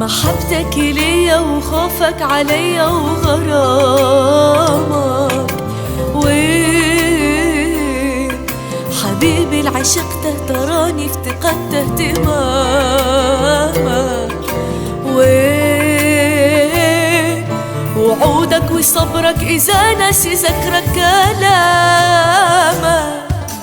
محبتك ليا وخوفك عليا وغرامك، وين حبيبي العشقته تراني افتقدت اهتمامك، وين وعودك وصبرك إذا نسي ذكرك كلامك.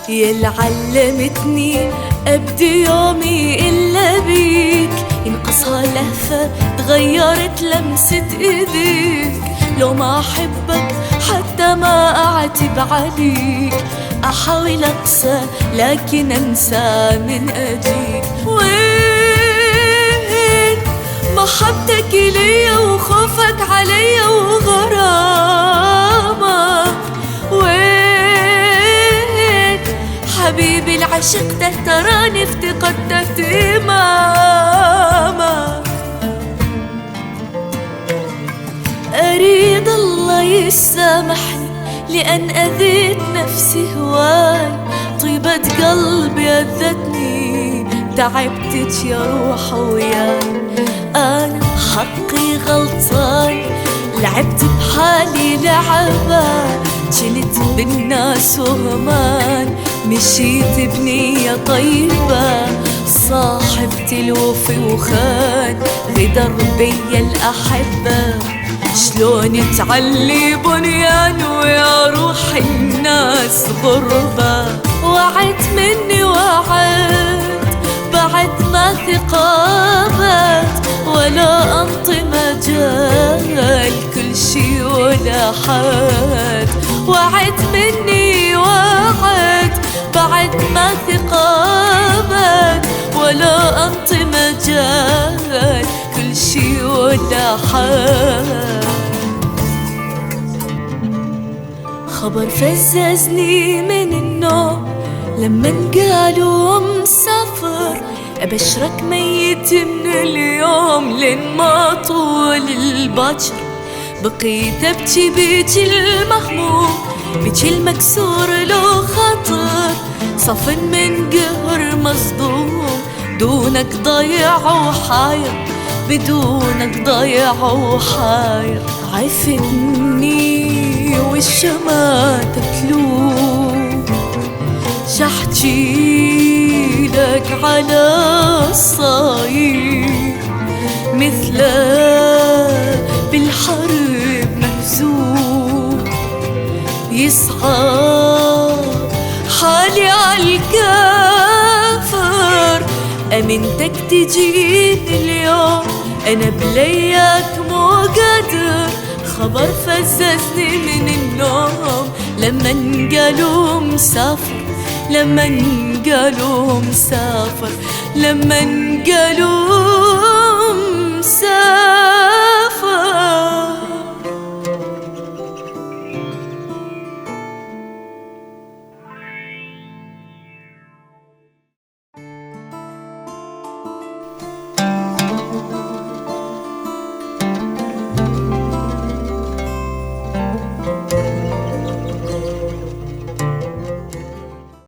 يلي علمتني أبدي يومي إلا بيك، ينقصها لهفة تغيرت لمسة إيديك. لو ما أحبك حتى ما أعتب عليك، أحاول أقسى لكن أنسى من أجيك. وين محبتك ليا وخوفك عليا وغرامك، وين حبيبي العشقته تراني افتقدت اهتمامك. أريد الله يسامحني لأن أذيت نفسي هواي، طيبة قلبي أذتني تعبتك يا روح وياي. أنا حقي غلطان، لعبت بحالي لعبة، جلت بالناس وهمان، مشيت بنية طيبة. صاحبتي الوفي وخان، غدر بيا الأحبة، شلون تعلي بنيان ويا روح الناس غربة. وعد مني وعد بعد ما ثقابت، ولا أنطي مجال كل شي ولا حد. وعد مني وعد بعد ما ثقابت، ولا أنطي مجال كل شي ولا حد. خبر فززني من النوم لما قالوا مسافر، أبشرك ميت من اليوم لين ما طول الباكر. بقيت أبكي بيجي المهموم، بيجي المكسور لو خاطر، صفن من قهر مصدوم، دونك ضيع وحاير، بدونك ضيع وحاير. عفتني والشماتة تلوم، شحجي لك على الصاير، مثله بالحرب مهزوم، يصعب حالي عالكافر. أمنتك تجيني اليوم أنا بلياك مو قادر. خبر فززني من النوم لما قالوا مسافر، لما قالوا مسافر، لما قالوا مسافر.